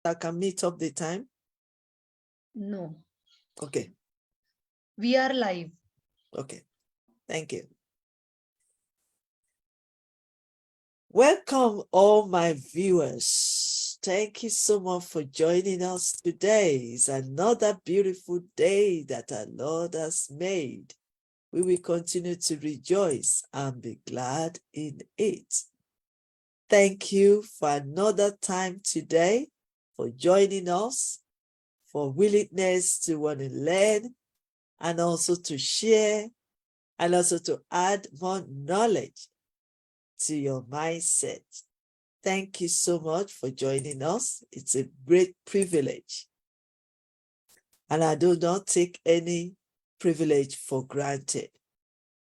that can meet up the time? No. Okay. We are live. Okay. Thank you. Welcome, all my viewers. Thank you so much for joining us today. It's another beautiful day that our Lord has made. We will continue to rejoice and be glad in it. Thank you for another time today, for joining us, for willingness to want to learn and also to share and also to add more knowledge to your mindset. Thank you so much for joining us. It's a great privilege. And I do not take any privilege for granted.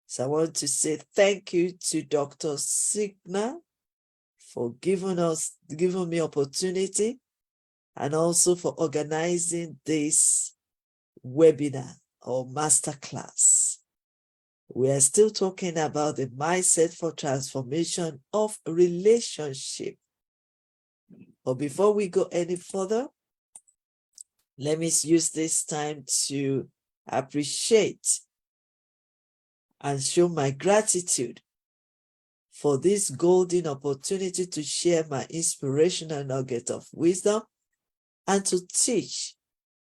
So I want to say thank you to Dr. Signa for giving me opportunity and also for organizing this webinar or masterclass. We are still talking about the mindset for transformation of relationship. But before we go any further, let me use this time to appreciate and show my gratitude for this golden opportunity to share my inspirational nugget of wisdom and to teach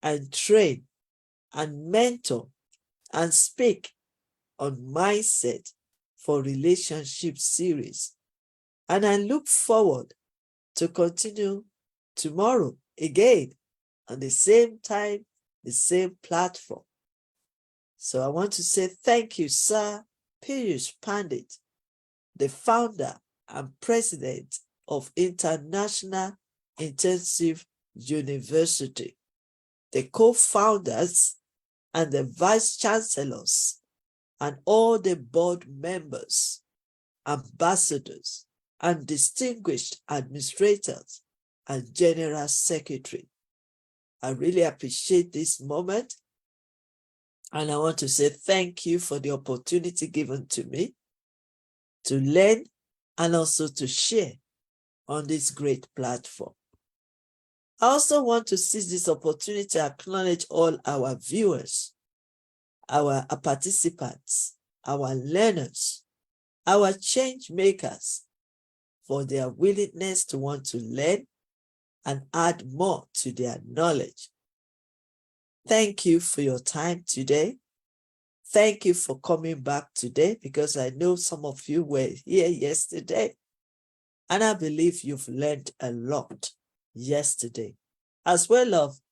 and train and mentor and speak on mindset for relationship series. And I look forward to continue tomorrow again on the same time, the same platform. So I want to say thank you, Sir Piyush Pandit, the founder and president of International Intensive University, the co-founders and the vice chancellors, and all the board members, ambassadors, and distinguished administrators and general secretary. I really appreciate this moment, and I want to say thank you for the opportunity given to me to learn and also to share on this great platform. I also want to seize this opportunity to acknowledge all our viewers, our participants, our learners, our change makers for their willingness to want to learn and add more to their knowledge. Thank you for your time today. Thank you for coming back today because I know some of you were here yesterday and I believe you've learned a lot yesterday. As well as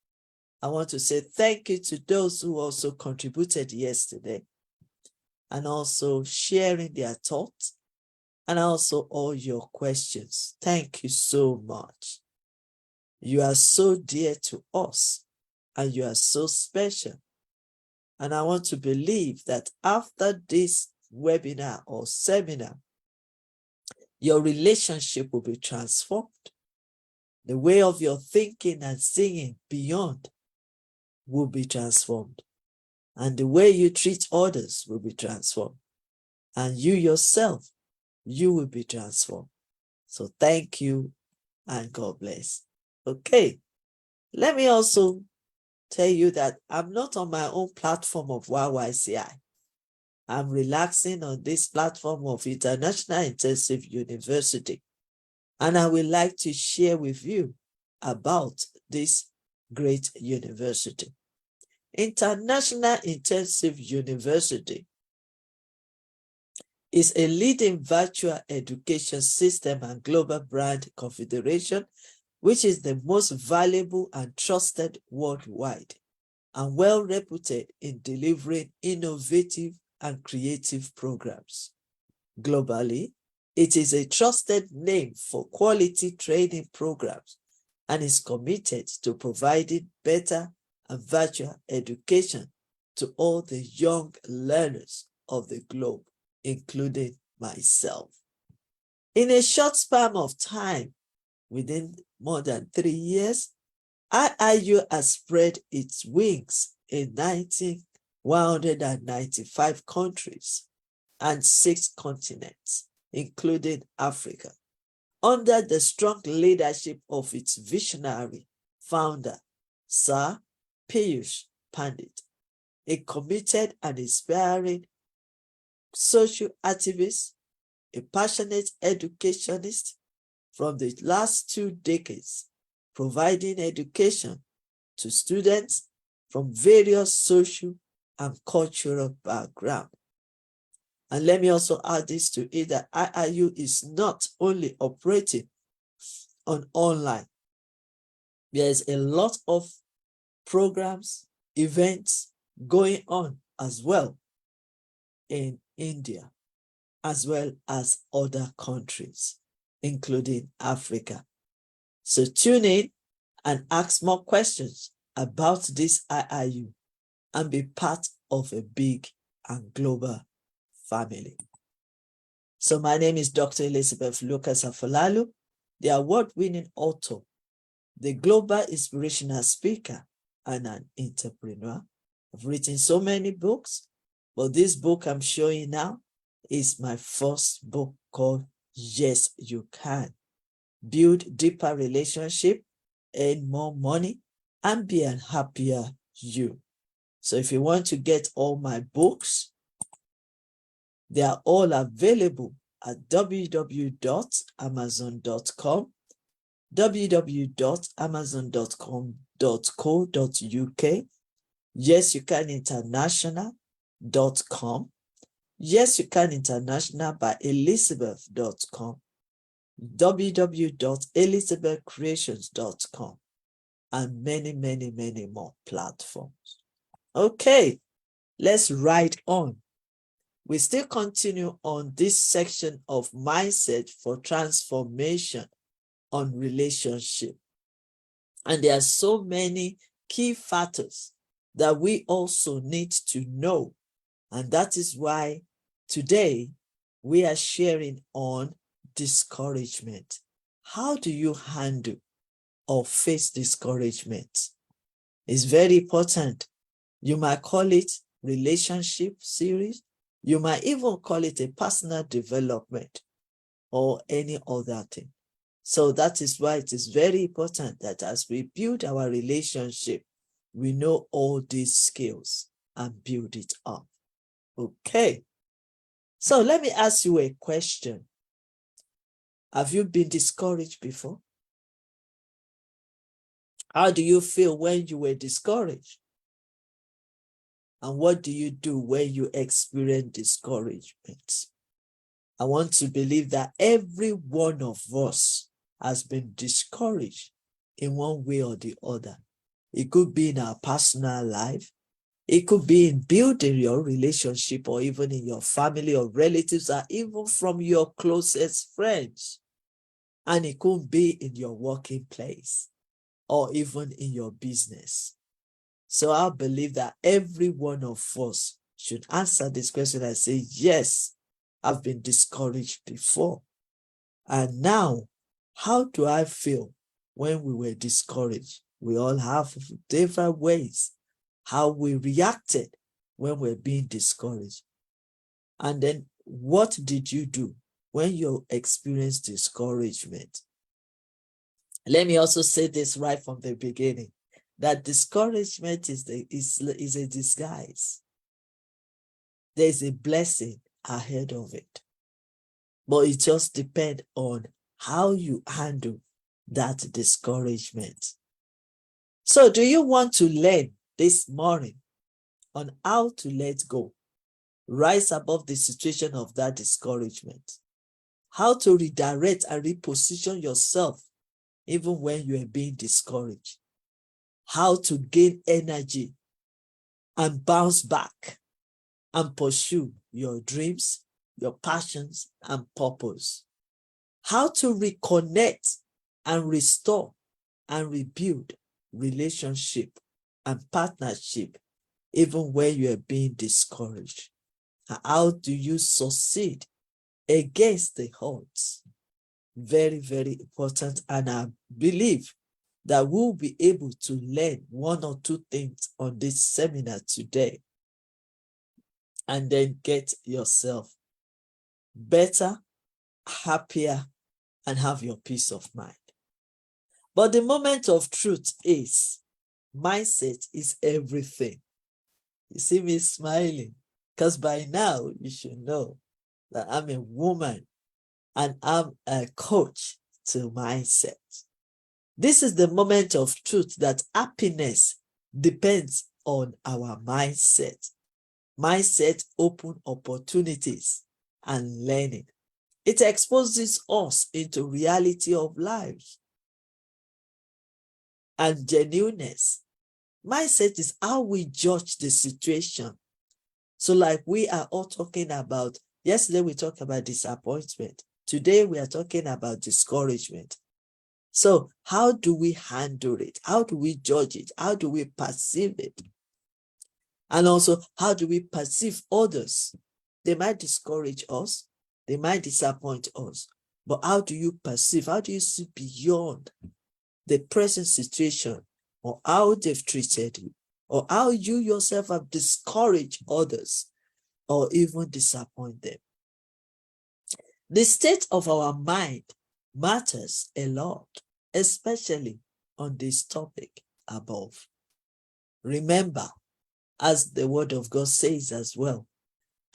I want to say thank you to those who also contributed yesterday and also sharing their thoughts and also all your questions. Thank you so much. You are so dear to us and you are so special. And I want to believe that after this webinar or seminar, your relationship will be transformed. The way of your thinking and seeing beyond will be transformed. And the way you treat others will be transformed. And you yourself, you will be transformed. So thank you and God bless. Okay, let me also tell you that I'm not on my own platform of YYCI. I'm relaxing on this platform of International Intensive University. And I would like to share with you about this great university. International Intensive University is a leading virtual education system and global brand confederation, which is the most valuable and trusted worldwide and well reputed in delivering innovative and creative programs. Globally, it is a trusted name for quality training programs and is committed to providing better and virtual education to all the young learners of the globe, including myself. In a short span of time, within more than 3 years, IIU has spread its wings in 195 countries and 6 continents, including Africa, under the strong leadership of its visionary founder, Sir Piyush Pandit, a committed and inspiring social activist, a passionate educationist from the last 2 decades, providing education to students from various social and cultural backgrounds. And let me also add this to it, that IIU is not only operating on online. There's a lot of programs, events going on as well in India, as well as other countries, including Africa. So tune in and ask more questions about this IIU and be part of a big and global family. So my name is Dr. Elizabeth Lucas Afolalu, the award-winning author, the global inspirational speaker, and an entrepreneur. I've written so many books, but this book I'm showing now is my first book called Yes, You Can. Build deeper relationship, earn more money, and be a happier you. So if you want to get all my books, they are all available at www.amazon.com, www.amazon.com.co.uk, Yes You Can International.com, Yes You Can International by Elizabeth.com, www.elizabethcreations.com, and many, many, many more platforms. Okay, let's ride on. We still continue on this section of mindset for transformation on relationship. And there are so many key factors that we also need to know. And that is why today we are sharing on discouragement. How do you handle or face discouragement? It's very important. You might call it relationship series. You might even call it a personal development or any other thing. So that is why it is very important that as we build our relationship, we know all these skills and build it up. Okay. So let me ask you a question. Have you been discouraged before? How do you feel when you were discouraged? And what do you do when you experience discouragement? I want to believe that every one of us has been discouraged in one way or the other. It could be in our personal life. It could be in building your relationship, or even in your family or relatives, or even from your closest friends. And it could be in your working place or even in your business. So I believe that every one of us should answer this question and say, yes, I've been discouraged before. And now, how do I feel when we were discouraged? We all have different ways how we reacted when we're being discouraged. And then what did you do when you experienced discouragement? Let me also say this right from the beginning, that discouragement is a disguise. There's a blessing ahead of it. But it just depends on how you handle that discouragement. So do you want to learn this morning on how to let go, rise above the situation of that discouragement, how to redirect and reposition yourself even when you are being discouraged, how to gain energy and bounce back and pursue your dreams, your passions, and purpose, how to reconnect and restore and rebuild relationship and partnership even when you are being discouraged. How do you succeed against the odds? Very, very important. And I believe that we'll be able to learn one or two things on this seminar today, and then get yourself better, happier, and have your peace of mind. But the moment of truth is, mindset is everything. You see me smiling, because by now you should know that I'm a woman and I'm a coach to mindset. This is the moment of truth that happiness depends on our mindset. Mindset open opportunities and learning. It exposes us into reality of life and genuineness. Mindset is how we judge the situation. So like we are all talking about, yesterday we talked about disappointment. Today we are talking about discouragement. So how do we handle it? How do we judge it? How do we perceive it? And also, how do we perceive others? They might discourage us. They might disappoint us. But how do you perceive? How do you see beyond the present situation, or how they've treated you, or how you yourself have discouraged others, or even disappoint them? The state of our mind matters a lot, especially on this topic above. Remember, as the word of God says as well,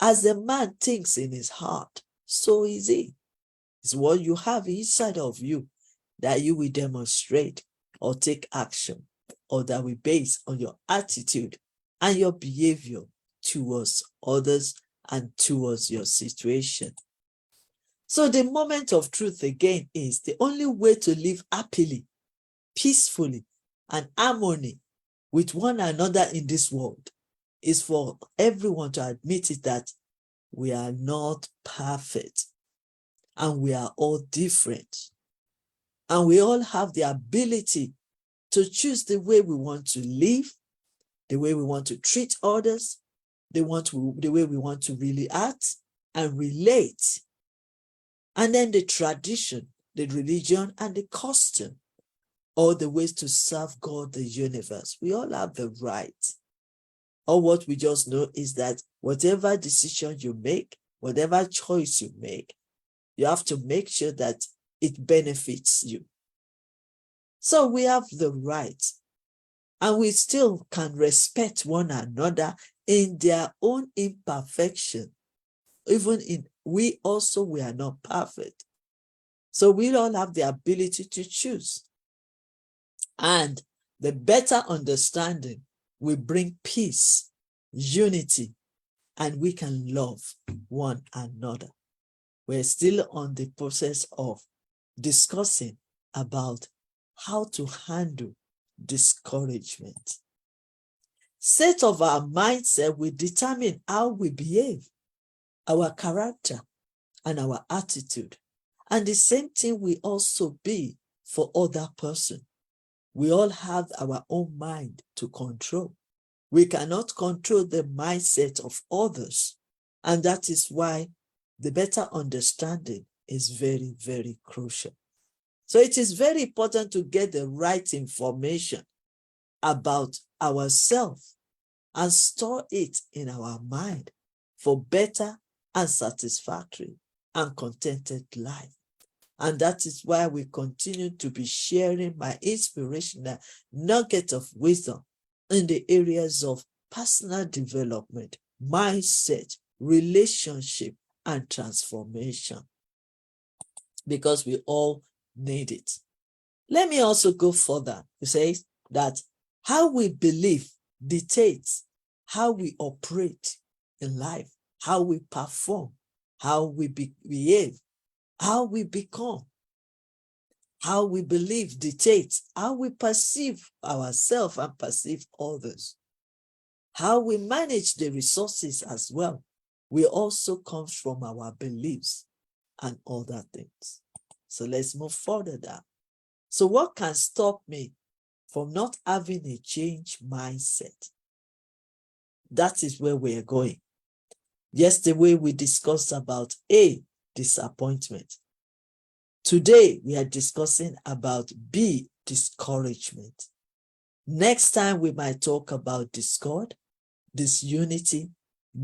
as a man thinks in his heart, so is he. It's what you have inside of you that you will demonstrate or take action, or that will base on your attitude and your behavior towards others and towards your situation. So the moment of truth again is the only way to live happily, peacefully, and harmony with one another in this world is for everyone to admit it that we are not perfect and we are all different. And we all have the ability to choose the way we want to live, the way we want to treat others, the way we want to really act and relate. And then the tradition, the religion, and the custom, all the ways to serve God, the universe. We all have the right. Or what we just know is that whatever decision you make, whatever choice you make, you have to make sure that it benefits you. So we have the right, and we still can respect one another in their own imperfection. Even in we are not perfect. So we all have the ability to choose. And the better understanding will bring peace, unity, and we can love one another. We're still on the process of discussing about how to handle discouragement. State of our mindset will determine how we behave, our character, and our attitude. And the same thing will also be for other person. We all have our own mind to control. We cannot control the mindset of others. And that is why the better understanding is very, very crucial. So it is very important to get the right information about ourselves and store it in our mind for better and satisfactory and contented life. And that is why we continue to be sharing my inspirational nugget of wisdom in the areas of personal development, mindset, relationship, and transformation, because we all need it. Let me also go further to say that how we believe dictates how we operate in life, how we perform, how we behave, how we become. How we believe dictates how we perceive ourselves and perceive others. How we manage the resources as well will also come from our beliefs and other things. So let's move further down. So what can stop me from not having a change mindset? That is where we're going. Yesterday we discussed about A, disappointment. Today we are discussing about B, discouragement. Next time we might talk about discord, disunity,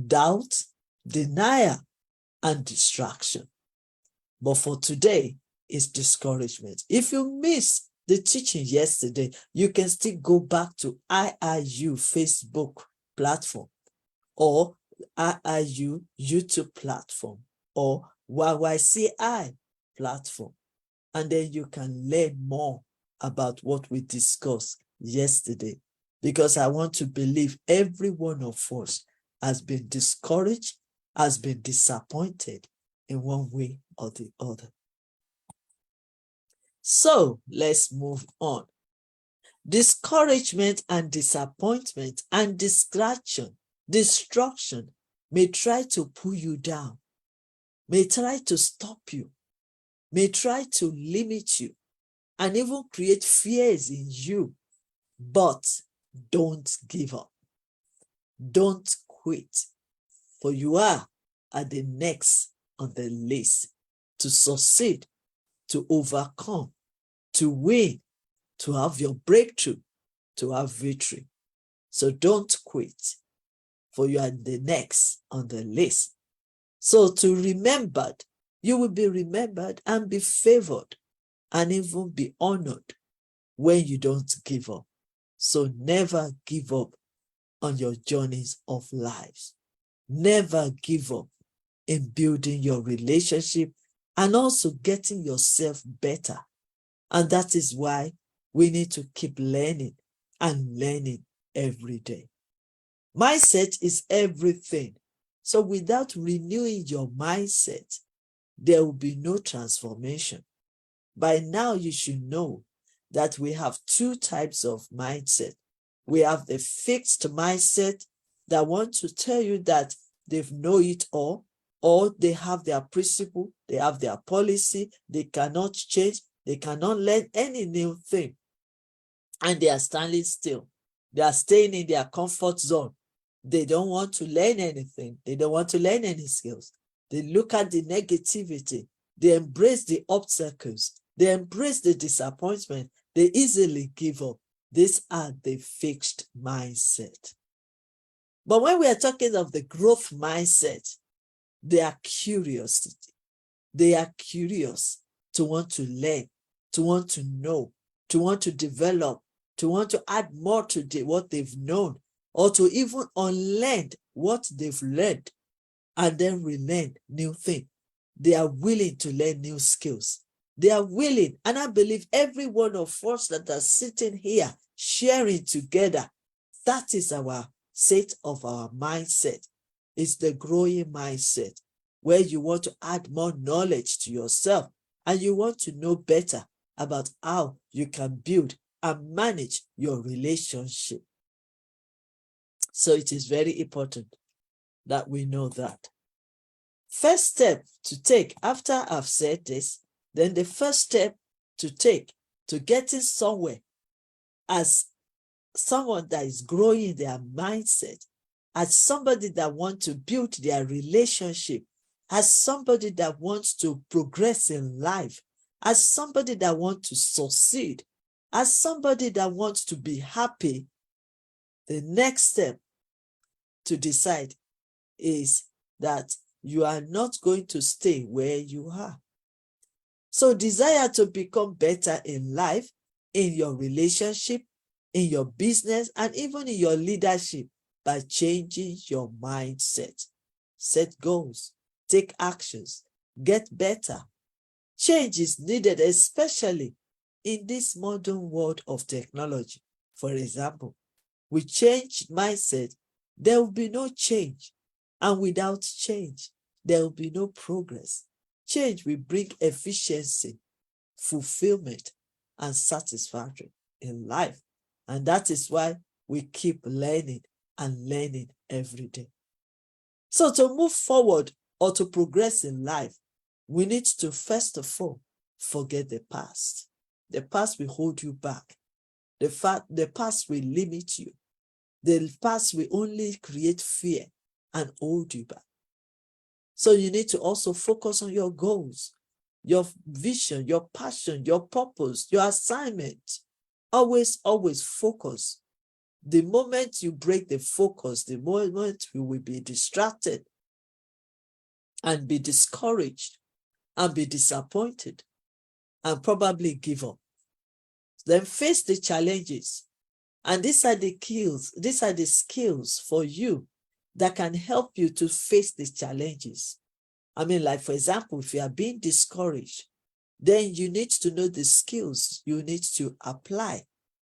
doubt, denial, and distraction. But for today, it's discouragement. If you miss the teaching yesterday, you can still go back to IIU Facebook platform or IIU YouTube platform or YYCI platform. And then you can learn more about what we discussed yesterday. Because I want to believe every one of us has been discouraged, has been disappointed in one way or the other. So let's move on. Discouragement and disappointment and destruction may try to pull you down, may try to stop you, may try to limit you, and even create fears in you. But don't give up. Don't quit. For you are at the next on the list to succeed, to overcome, to win, to have your breakthrough, to have victory. So don't quit, for you are the next on the list. So to remembered, you will be remembered and be favored and even be honored when you don't give up. So never give up on your journeys of life. Never give up in building your relationship and also getting yourself better. And that is why we need to keep learning and learning every day. Mindset is everything. So without renewing your mindset, there will be no transformation. By now, you should know that we have two types of mindset. We have the fixed mindset that want to tell you that they know it all, or they have their principle, they have their policy, they cannot change, they cannot learn any new thing, and they are standing still. They are staying in their comfort zone. They don't want to learn anything. They don't want to learn any skills. They look at the negativity. They embrace the obstacles. They embrace the disappointment. They easily give up. These are the fixed mindset. But when we are talking of the growth mindset, they are curiosity. They are curious to want to learn, to want to know, to want to develop, to want to add more to what they've known, or to even unlearn what they've learned and then relearn new things. They are willing to learn new skills. They are willing, and I believe every one of us that are sitting here sharing together, that is our state of our mindset. It's the growing mindset where you want to add more knowledge to yourself and you want to know better about how you can build and manage your relationship. So it is very important that we know that. First step to take after I've said this, then the first step to take to getting somewhere as someone that is growing their mindset, as somebody that wants to build their relationship, as somebody that wants to progress in life, as somebody that wants to succeed, as somebody that wants to be happy, the next step to decide is that you are not going to stay where you are. So desire to become better in life, in your relationship, in your business, and even in your leadership by changing your mindset. Set goals, take actions, get better. Change is needed, especially in this modern world of technology. For example, with changed mindset, there will be no change. And without change, there will be no progress. Change will bring efficiency, fulfillment, and satisfaction in life. And that is why we keep learning and learning every day. So to move forward or to progress in life, we need to first of all forget the past. The past will hold you back. The past will limit you. The past will only create fear and hold you back. So you need to also focus on your goals, your vision, your passion, your purpose, your assignment. Always, always focus. The moment you break the focus, the moment you will be distracted and be discouraged and be disappointed and probably give up. Then face the challenges. And these are the skills for you that can help you to face the challenges. I mean, like, for example, if you are being discouraged, then you need to know the skills you need to apply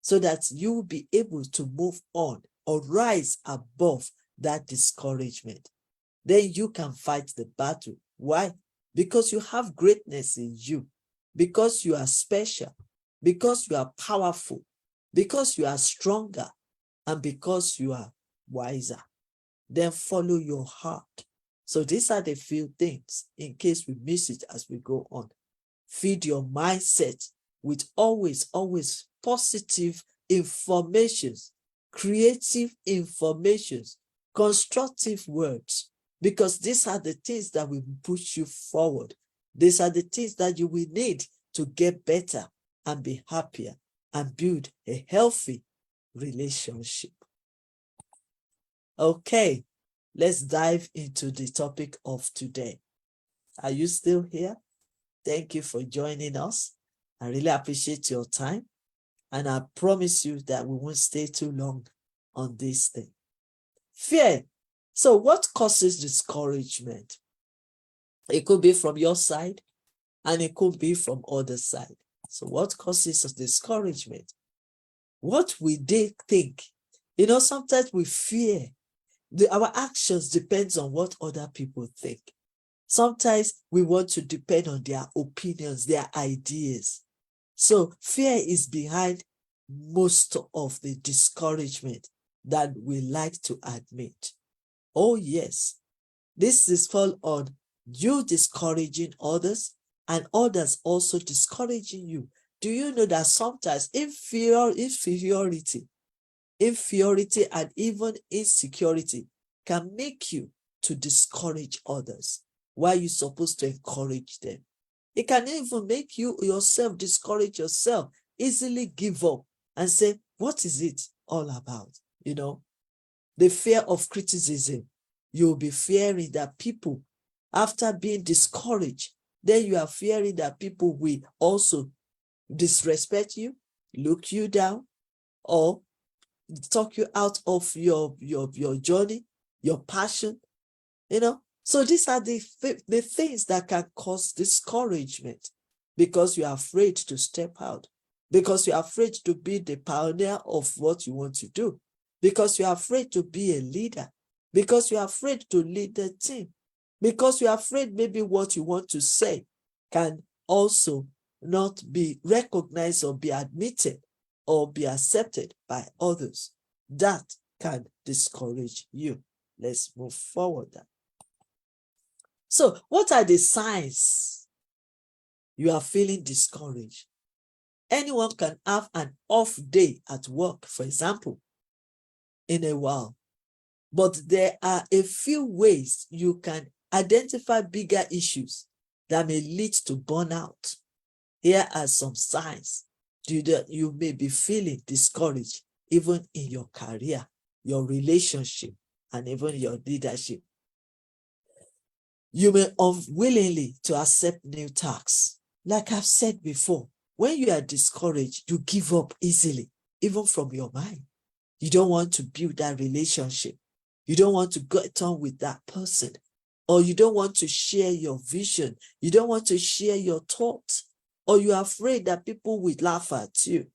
so that you will be able to move on or rise above that discouragement. Then you can fight the battle. Why? Because you have greatness in you, because you are special, because you are powerful, because you are stronger, and because you are wiser. Then follow your heart. So these are the few things in case we miss it as we go on. Feed your mindset with always positive informations, creative informations, constructive words, because these are the things that will push you forward. These are the things that you will need to get better and be happier and build a healthy relationship. Okay, let's dive into the topic of today. Are you still here? Thank you for joining us. I really appreciate your time. And I promise you that we won't stay too long on this thing. Fear. So what causes discouragement? It could be from your side and it could be from other side. So what causes discouragement? What we think? Sometimes we fear. Our actions depends on what other people think. Sometimes we want to depend on their opinions, their ideas. So fear is behind most of the discouragement that we like to admit. Oh yes, this is fall on you discouraging others and others also discouraging you. Do you know that sometimes inferiority and even insecurity can make you to discourage others while you're supposed to encourage them? It can even make you yourself discourage yourself, easily give up and say, what is it all about? The fear of criticism. You'll be fearing that people, after being discouraged, then you are fearing that people will also disrespect you, look you down, or talk you out of your journey, your passion. So these are the things that can cause discouragement, because you are afraid to step out, because you are afraid to be the pioneer of what you want to do, because you are afraid to be a leader, because you are afraid to lead the team, because you are afraid maybe what you want to say can also not be recognized or be admitted or be accepted by others. That can discourage you. Let's move forward then. So what are the signs you are feeling discouraged? Anyone can have an off day at work, for example, in a while. But there are a few ways you can identify bigger issues that may lead to burnout. Here are some signs that you may be feeling discouraged, even in your career, your relationship, and even your leadership. You may unwillingly to accept new tasks. Like I've said before, when you are discouraged, you give up easily, even from your mind. You don't want to build that relationship. You don't want to get on with that person. Or you don't want to share your vision. You don't want to share your thoughts. Or you are afraid that people will laugh at you.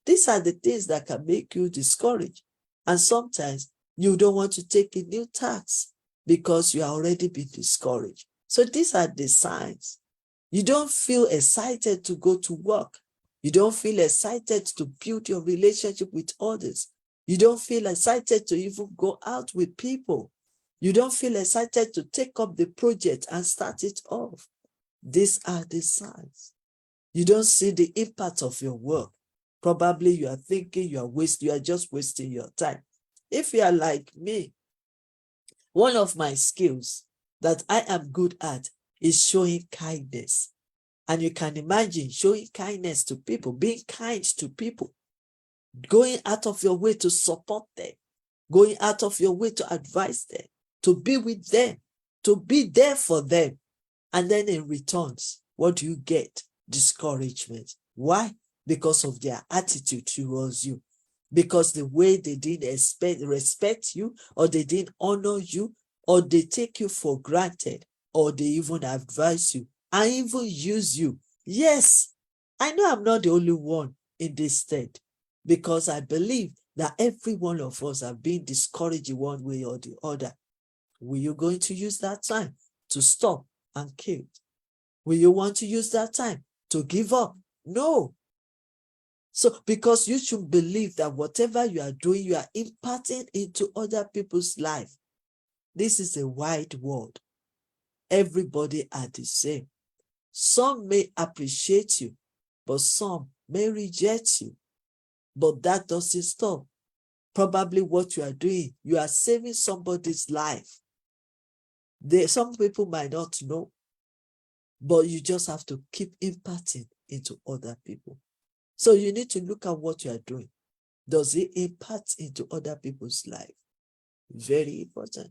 These are the things that can make you discouraged. And sometimes you don't want to take a new task because you are already been discouraged. So these are the signs. You don't feel excited to go to work. You don't feel excited to build your relationship with others. You don't feel excited to even go out with people. You don't feel excited to take up the project and start it off. These are the signs. You don't see the impact of your work. Probably you are thinking you are just wasting your time. If you are like me, one of my skills that I am good at is showing kindness. And you can imagine showing kindness to people, being kind to people, going out of your way to support them, going out of your way to advise them, to be with them, to be there for them. And then in returns, what do you get? Discouragement. Why? because of their attitude towards you, because the way they didn't respect you, or they didn't honor you, or they take you for granted, or they even advise you and even use you. Yes, I know I'm not the only one in this state, because I believe that every one of us have been discouraged in one way or the other. Will you going to use that time to stop and kill? Will you want to use that time to give up? No. So, because you should believe that whatever you are doing, you are imparting into other people's life. This is a wide world. Everybody are the same. Some may appreciate you, but some may reject you. But that doesn't stop. Probably what you are doing, you are saving somebody's life. Some people might not know, but you just have to keep imparting into other people. So you need to look at what you are doing. Does it impact into other people's life? Very important.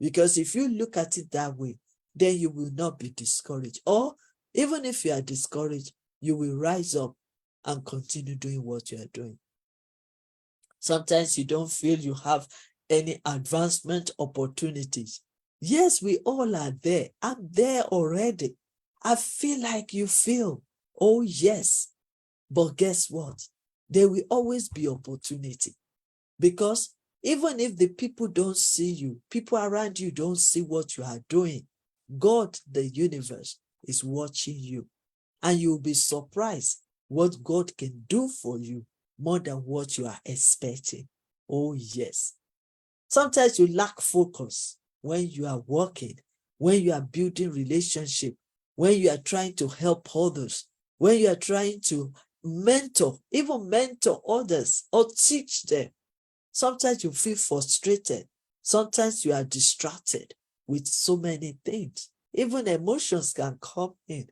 Because if you look at it that way, then you will not be discouraged. Or even if you are discouraged, you will rise up and continue doing what you are doing. Sometimes you don't feel you have any advancement opportunities. Yes, we all are there. I'm there already. I feel like you feel. Oh, yes. But guess what? There will always be opportunity. Because even if the people don't see you, people around you don't see what you are doing, God, the universe, is watching you. And you'll be surprised what God can do for you more than what you are expecting. Oh, yes. Sometimes you lack focus when you are working, when you are building relationship, when you are trying to help others, when you are trying to even mentor others or teach them. Sometimes you feel frustrated. Sometimes you are distracted with so many things. Even emotions can come in.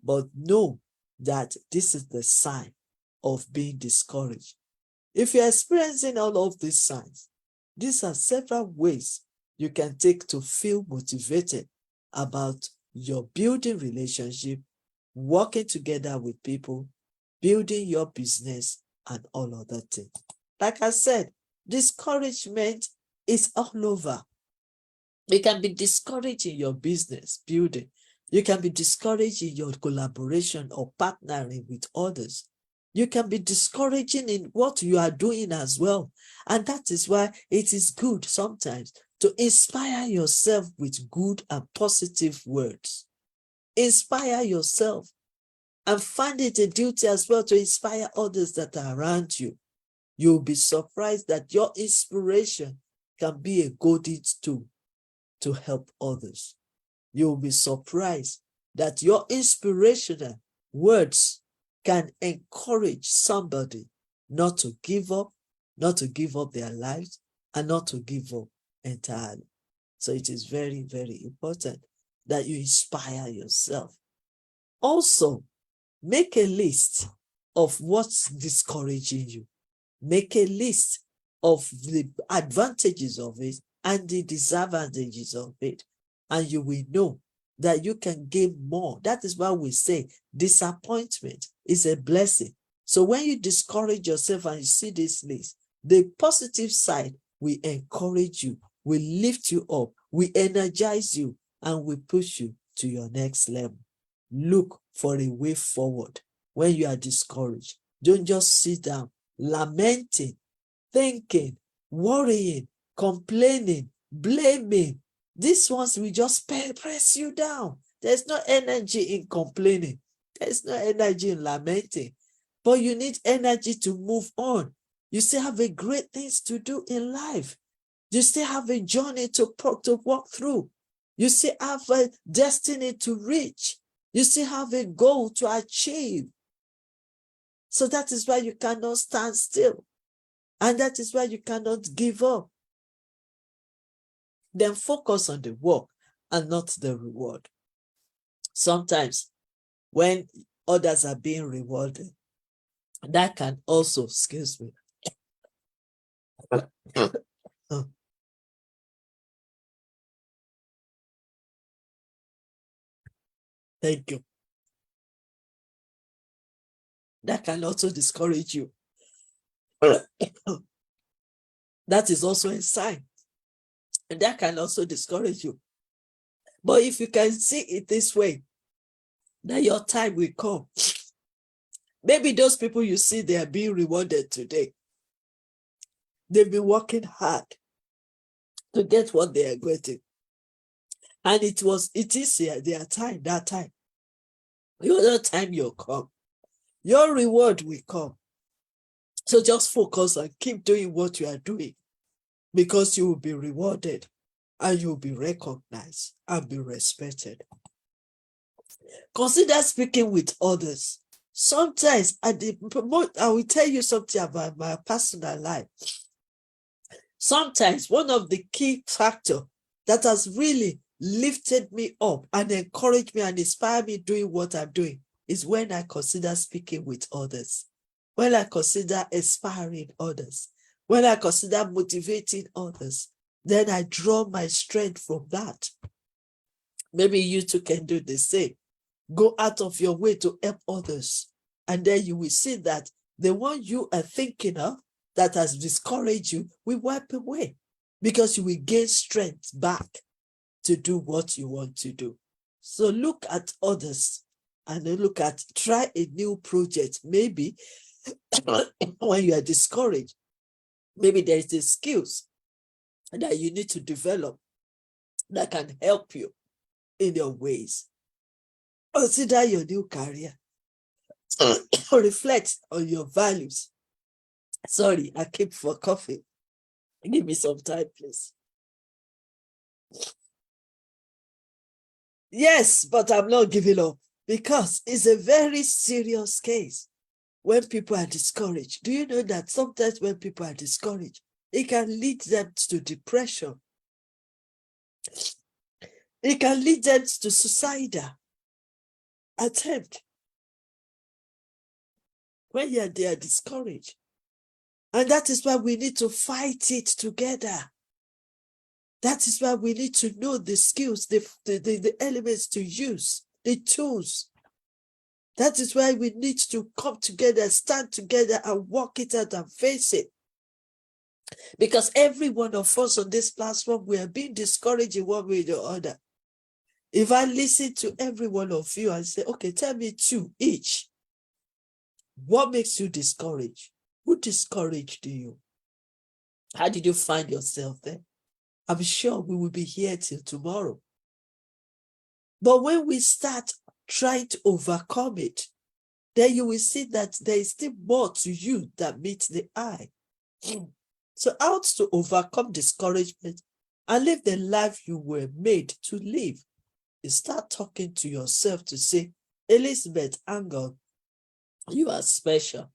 But know that this is the sign of being discouraged. If you're experiencing all of these signs, these are several ways you can take to feel motivated about your building relationship, working together with people, building your business, and all other things. Like I said, discouragement is all over. You can be discouraged in your business building. You can be discouraged in your collaboration or partnering with others. You can be discouraging in what you are doing as well. And that is why it is good sometimes to inspire yourself with good and positive words. Inspire yourself and find it a duty as well to inspire others that are around you. You'll be surprised that your inspiration can be a golden tool to help others. You'll be surprised that your inspirational words can encourage somebody not to give up their lives, and not to give up entirely. So it is very, very important that you inspire yourself. Also, make a list of what's discouraging you. Make a list of the advantages of it and the disadvantages of it. And you will know that you can gain more. That is why we say disappointment is a blessing. So when you discourage yourself and you see this list, the positive side will encourage you, will lift you up, will energize you, and will push you to your next level. Look for a way forward when you are discouraged. Don't just sit down lamenting, thinking, worrying, complaining, blaming. These ones will just press you down. There's no energy in complaining. There's no energy in lamenting. But you need energy to move on. You still have a great things to do in life. You still have a journey to walk through. You still have a destiny to reach. You still have a goal to achieve. So that is why you cannot stand still. And that is why you cannot give up. Then focus on the work and not the reward. Sometimes when others are being rewarded, that can also, excuse me. Thank you. That can also discourage you. That is also a sign. And that can also discourage you. But if you can see it this way, that your time will come. Maybe those people you see, they are being rewarded today. They've been working hard to get what they are getting. And it is here, their time, that time. Your time will come. Your reward will come. So just focus and keep doing what you are doing, because you will be rewarded and you will be recognized and be respected. Consider speaking with others. Sometimes, I will tell you something about my personal life. Sometimes one of the key factors that has really lifted me up and encouraged me and inspired me doing what I'm doing is when I consider speaking with others, when I consider inspiring others, when I consider motivating others. Then I draw my strength from that. Maybe you too can do the same. Go out of your way to help others. And then you will see that the one you are thinking of that has discouraged you will wipe away, because you will gain strength back to do what you want to do. So look at others and try a new project. Maybe when you are discouraged, maybe there is the skills that you need to develop that can help you in your ways. Consider your new career. Reflect on your values. Sorry, I keep for coffee. Give me some time, please. Yes, but I'm not giving up, because it's a very serious case when people are discouraged. Do you know that sometimes when people are discouraged, it can lead them to depression? It can lead them to suicidal attempt when they are discouraged. And that is why we need to fight it together. That is why we need to know the skills, the elements to use, the tools. That is why we need to come together, stand together and work it out and face it. Because every one of us on this platform, we are being discouraged in one way or the other. If I listen to every one of you and say, okay, tell me two each. What makes you discouraged? Who discouraged you? How did you find yourself there? I'm sure we will be here till tomorrow. But when we start trying to overcome it, then you will see that there is still more to you that meets the eye. So how to overcome discouragement and live the life you were made to live? You start talking to yourself to say, Elizabeth Angle, you are special.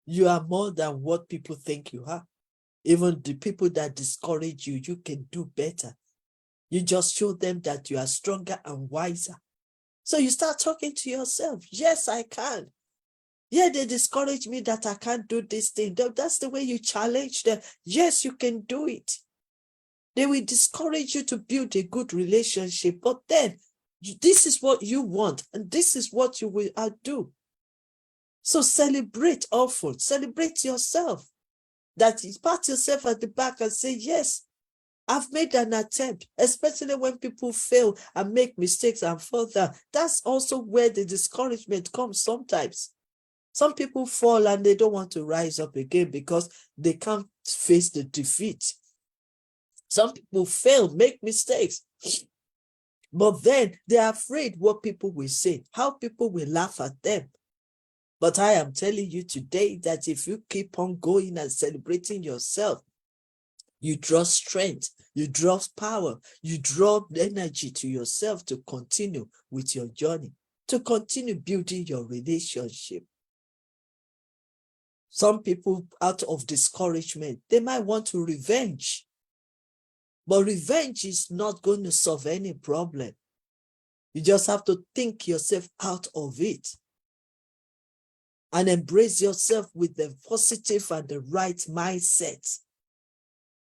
You are more than what people think you are. Even the people that discourage you, you can do better. You just show them that you are stronger and wiser. So you start talking to yourself. Yes, I can. Yeah, they discourage me that I can't do this thing. That's the way you challenge them. Yes, you can do it. They will discourage you to build a good relationship, but then this is what you want, and this is what you will do. So celebrate often. Celebrate yourself. That you pat yourself at the back and say, yes, I've made an attempt, especially when people fail and make mistakes and fall down. That's also where the discouragement comes sometimes. Some people fall and they don't want to rise up again because they can't face the defeat. Some people fail, make mistakes, but then they are afraid what people will say, how people will laugh at them. But I am telling you today that if you keep on going and celebrating yourself, you draw strength, you draw power, you draw energy to yourself to continue with your journey, to continue building your relationship. Some people, out of discouragement, they might want to revenge. But revenge is not going to solve any problem. You just have to think yourself out of it and embrace yourself with the positive and the right mindset.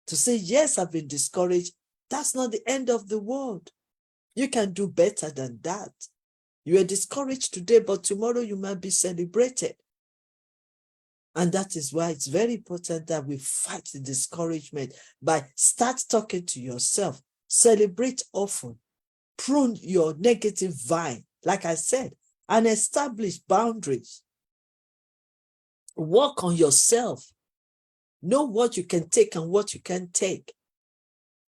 To say, yes, I've been discouraged. That's not the end of the world. You can do better than that. You are discouraged today, but tomorrow you might be celebrated And that is why it's very important that we fight the discouragement by start talking to yourself, celebrate often, prune your negative vine, like I said, and establish boundaries. Work on yourself. Know what you can take and what you can't take,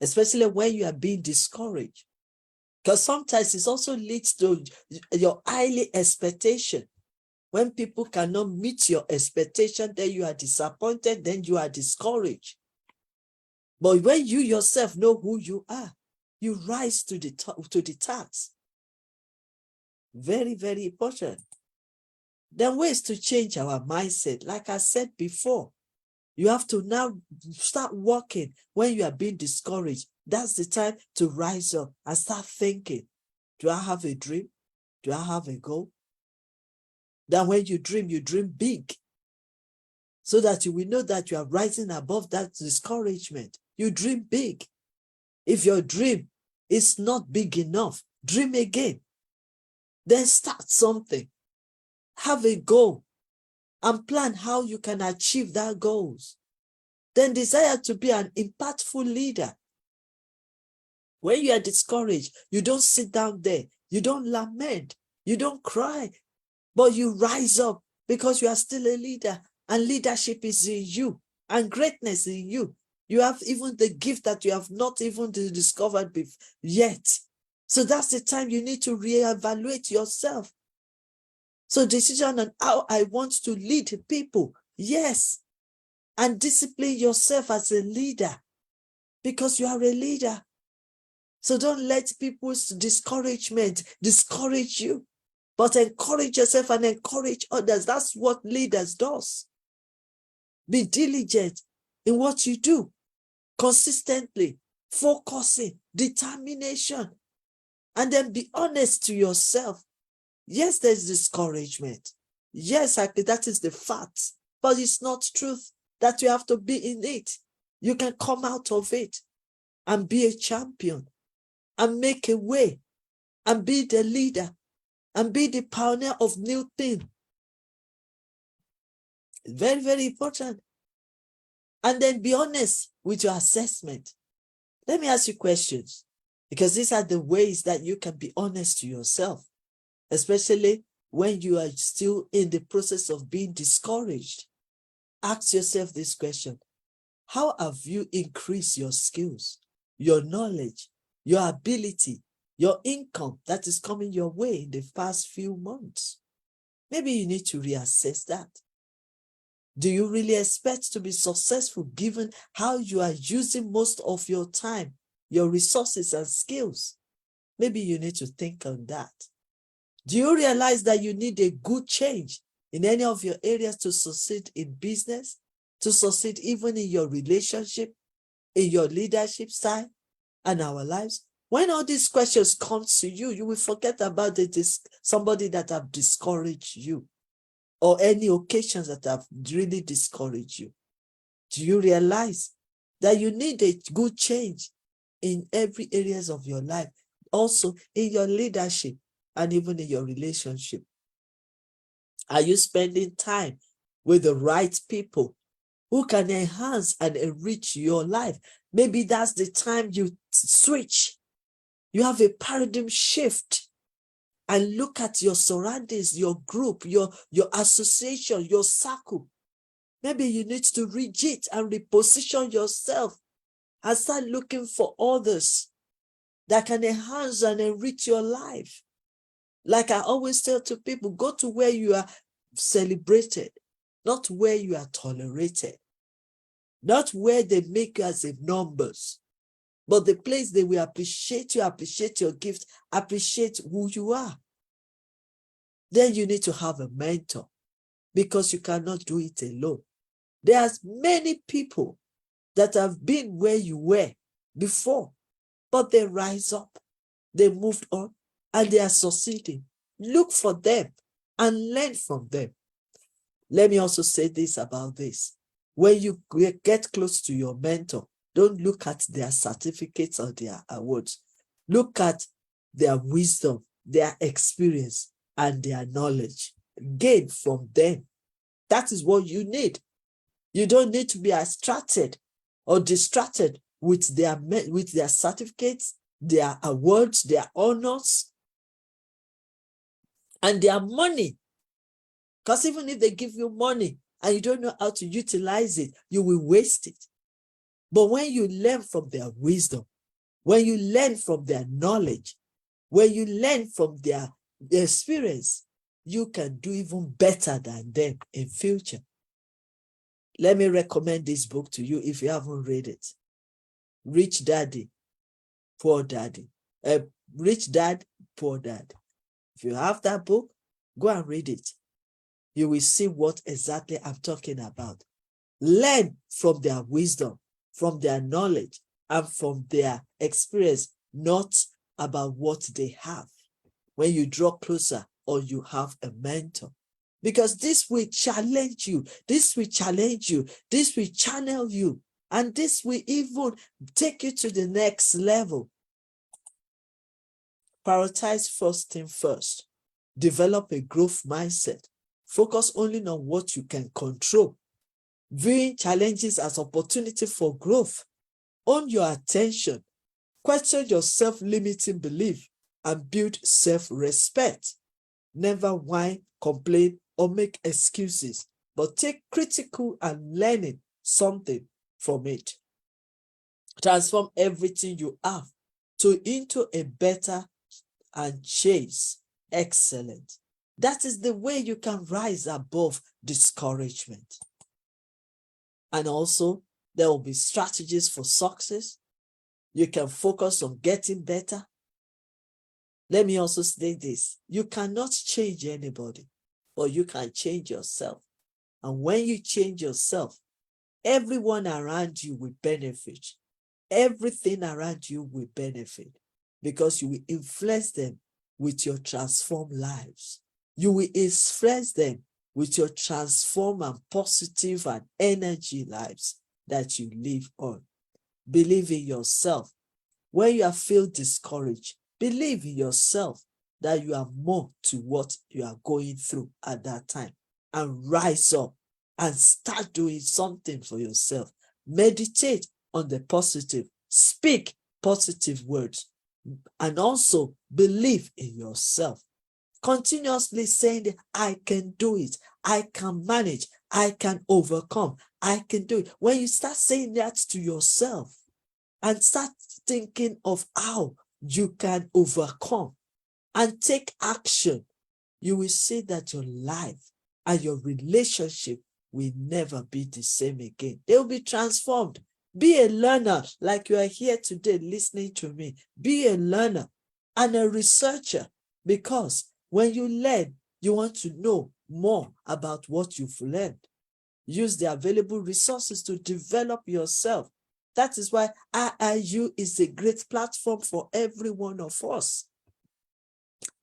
especially when you are being discouraged. Because sometimes it also leads to your highly expectation. When people cannot meet your expectation, then you are disappointed, then you are discouraged. But when you yourself know who you are, you rise to the task. Very, very important. Then ways to change our mindset. Like I said before, you have to now start working when you are being discouraged. That's the time to rise up and start thinking, do I have a dream? Do I have a goal? Then when you dream big, so that you will know that you are rising above that discouragement. You dream big. If your dream is not big enough, dream again. Then start something. Have a goal and plan how you can achieve that goals. Then desire to be an impactful leader. When you are discouraged, you don't sit down there. You don't lament. You don't cry. But you rise up because you are still a leader. And leadership is in you. And greatness in you. You have even the gift that you have not even discovered yet. So that's the time you need to reevaluate yourself. So decision on how I want to lead people. Yes. And discipline yourself as a leader. Because you are a leader. So don't let people's discouragement discourage you. But encourage yourself and encourage others. That's what leaders does. Be diligent in what you do. Consistently. Focusing. Determination. And then be honest to yourself. Yes, there's discouragement. Yes, that is the fact. But it's not truth that you have to be in it. You can come out of it and be a champion and make a way and be the leader and be the pioneer of new things. Very, very important. And then be honest with your assessment. Let me ask you questions, because these are the ways that you can be honest to yourself, especially when you are still in the process of being discouraged. Ask yourself this question. How have you increased your skills, your knowledge, your ability, your income that is coming your way in the past few months? Maybe you need to reassess that. Do you really expect to be successful given how you are using most of your time, your resources and skills? Maybe you need to think on that. Do you realize that you need a good change in any of your areas to succeed in business, to succeed even in your relationship, in your leadership style and our lives? When all these questions come to you, you will forget about somebody that have discouraged you or any occasions that have really discouraged you. Do you realize that you need a good change in every areas of your life, also in your leadership and even in your relationship? Are you spending time with the right people who can enhance and enrich your life? Maybe that's the time you switch. You have a paradigm shift and look at your surroundings, your group, your association, your circle. Maybe you need to rejig and reposition yourself and start looking for others that can enhance and enrich your life. Like I always tell to people, go to where you are celebrated, not where you are tolerated, not where they make you as a numbers, but the place they will appreciate you, appreciate your gift, appreciate who you are. Then you need to have a mentor because you cannot do it alone. There's many people that have been where you were before, but they rise up, they moved on, and they are succeeding. Look for them and learn from them. Let me also say this about this. When you get close to your mentor, don't look at their certificates or their awards. Look at their wisdom, their experience, and their knowledge. Gain from them. That is what you need. You don't need to be distracted or distracted with their certificates, their awards, their honors, and their money. Because even if they give you money and you don't know how to utilize it, you will waste it. But when you learn from their wisdom, when you learn from their knowledge, when you learn from their experience, you can do even better than them in future. Let me recommend this book to you if you haven't read it. Rich Daddy, Poor Daddy. Rich Dad, Poor Dad. If you have that book, go and read it. You will see what exactly I'm talking about. Learn from their wisdom, from their knowledge, and from their experience, not about what they have. When you draw closer or you have a mentor, because this will challenge you, this will challenge you, this will channel you, and this will even take you to the next level. Prioritize first thing first. Develop a growth mindset. Focus only on what you can control. Viewing challenges as opportunity for growth. Own your attention. Question your self-limiting belief and build self-respect. Never whine, complain, or make excuses, but take critical and learning something from it. Transform everything you have into a better and chase excellent. That is the way you can rise above discouragement. And also, there will be strategies for success. You can focus on getting better. Let me also say this. You cannot change anybody, but you can change yourself. And when you change yourself, everyone around you will benefit. Everything around you will benefit because you will influence them with your transformed lives. You will influence them with your transformed and positive and energy lives that you live on. Believe in yourself. When you feel discouraged, believe in yourself that you are more to what you are going through at that time, and rise up and start doing something for yourself. Meditate on the positive. Speak positive words, and also believe in yourself. Continuously saying that I can do it, I can manage, I can overcome, I can do it. When you start saying that to yourself and start thinking of how you can overcome and take action, you will see that your life and your relationship will never be the same again. They will be transformed. Be a learner like you are here today listening to me. Be a learner and a researcher, because when you learn, you want to know more about what you've learned. Use the available resources to develop yourself. That is why IIU is a great platform for every one of us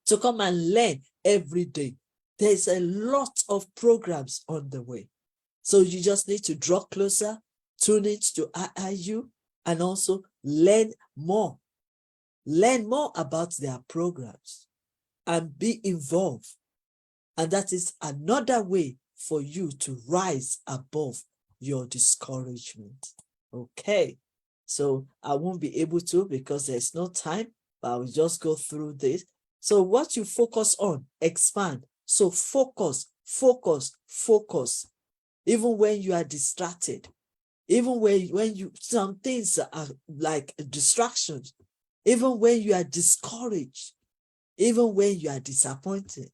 to come and learn every day. There's a lot of programs on the way. So you just need to draw closer, tune in to IIU, and also learn more. Learn more about their programs and be involved. And that is another way for you to rise above your discouragement. Okay, so I won't be able to because there's no time, but I will just go through this. So what you focus on, expand. So focus, focus, focus. Even when you are distracted, even when some things are like distractions, even when you are discouraged, even when you are disappointed,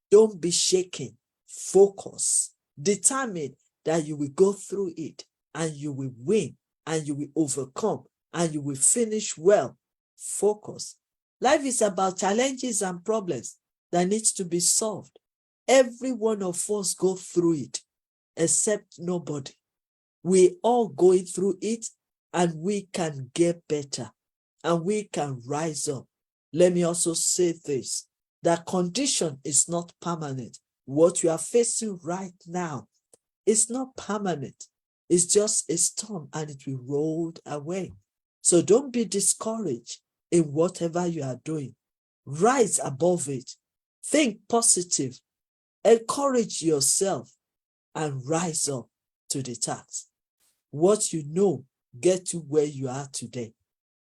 don't be shaken. Focus. Determine that you will go through it and you will win and you will overcome and you will finish well. Focus. Life is about challenges and problems that needs to be solved. Every one of us go through it, except nobody. We all going through it, and we can get better and we can rise up. Let me also say this, that condition is not permanent. What you are facing right now is not permanent. It's just a storm and it will roll away. So don't be discouraged in whatever you are doing. Rise above it. Think positive. Encourage yourself. and rise up to the task. What you know, get to where you are today.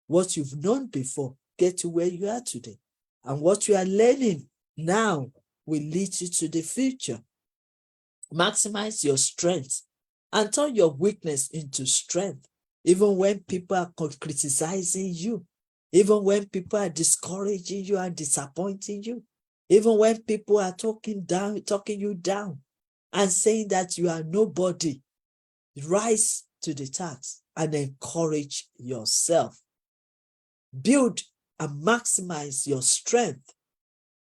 What you've known before, get to where you are today. And what you are learning now will lead you to the future. Maximize your strength and turn your weakness into strength, even when people are criticizing you, even when people are discouraging you and disappointing you, even when people are talking you down and saying that you are nobody. Rise to the task and encourage yourself. Build and maximize your strength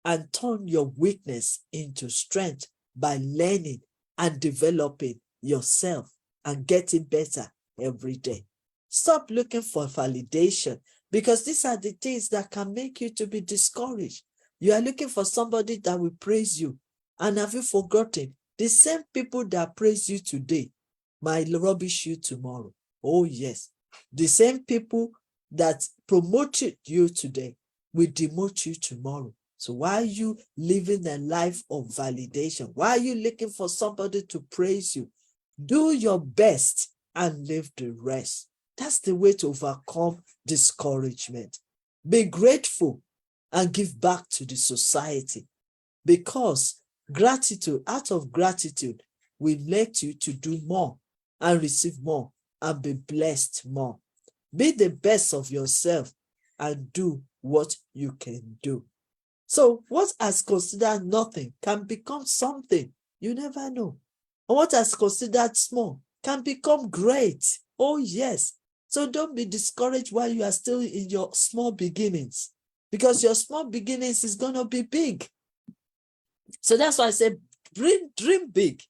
and turn your weakness into strength by learning and developing yourself and getting better every day. Stop looking for validation, because these are the things that can make you to be discouraged. You are looking for somebody that will praise you. And have you forgotten? The same people that praise you today might rubbish you tomorrow. Oh yes. The same people that promoted you today will demote you tomorrow. So why are you living a life of validation? Why are you looking for somebody to praise you? Do your best and leave the rest. That's the way to overcome discouragement. Be grateful and give back to the society, because gratitude, out of gratitude, will let you to do more and receive more and be blessed more. Be the best of yourself and do what you can do. So what is considered nothing can become something. You never know. And what is considered small can become great. Oh yes. So don't be discouraged while you are still in your small beginnings, because your small beginnings is going to be big. So that's why I say dream big.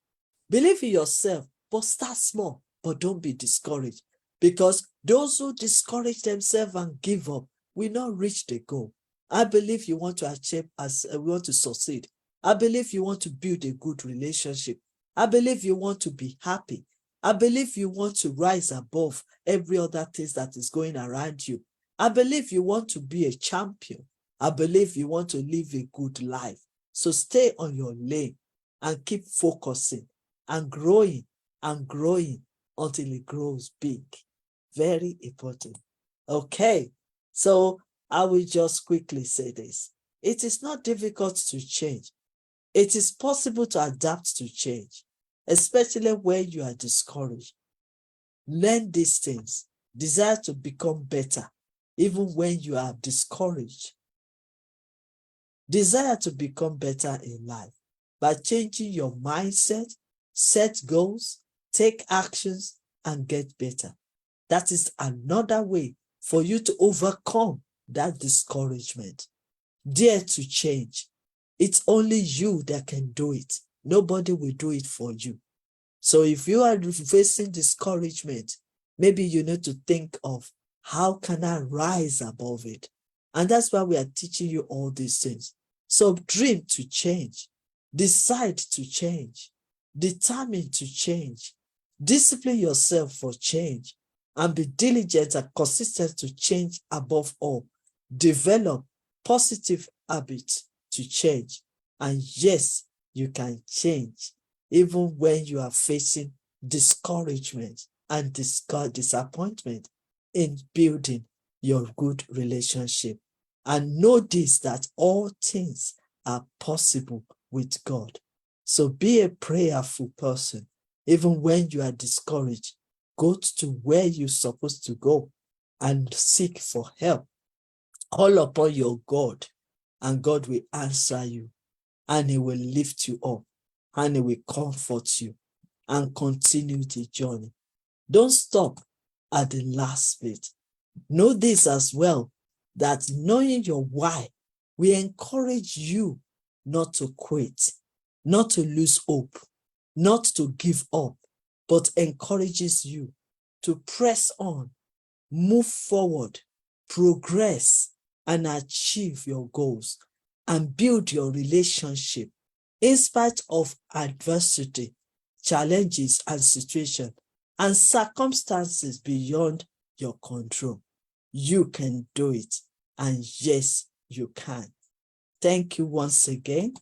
Believe in yourself, but start small. But don't be discouraged, because those who discourage themselves and give up will not reach the goal. I believe you want to achieve, we want to succeed. I believe you want to build a good relationship. I believe you want to be happy. I believe you want to rise above every other thing that is going around you. I believe you want to be a champion. I believe you want to live a good life. So stay on your lane and keep focusing and growing until it grows big. Very important. Okay, so I will just quickly say this. It is not difficult to change. It is possible to adapt to change, especially when you are discouraged. Learn these things. Desire to become better, even when you are discouraged. Desire to become better in life by changing your mindset, set goals, take actions, and get better. That is another way for you to overcome that discouragement. Dare to change. It's only you that can do it. Nobody will do it for you. So if you are facing discouragement, maybe you need to think of, how can I rise above it? And that's why we are teaching you all these things. So dream to change, decide to change, determine to change, discipline yourself for change, and be diligent and consistent to change above all. Develop positive habits to change. And yes, you can change even when you are facing discouragement and disappointment in building your good relationship. And know this, that all things are possible with God. So be a prayerful person. Even when you are discouraged, go to where you're supposed to go and seek for help. Call upon your God, and God will answer you, and he will lift you up, and he will comfort you and continue the journey. Don't stop at the last bit. Know this as well, that knowing your why will encourage you not to quit, not to lose hope, not to give up, but encourages you to press on, move forward, progress, and achieve your goals and build your relationship in spite of adversity, challenges, and situations and circumstances beyond your control. You can do it, and yes, you can. Thank you once again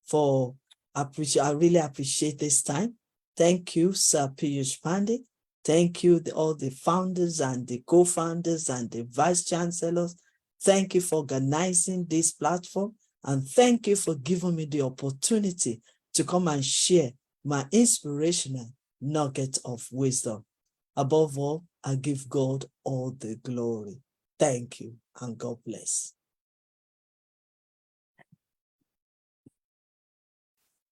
for I really appreciate this time. Thank you, Sir Piyush Pandey. Thank you, all the founders and the co-founders and the vice chancellors. Thank you for organizing this platform. And thank you for giving me the opportunity to come and share my inspirational nugget of wisdom. Above all, I give God all the glory. Thank you and God bless.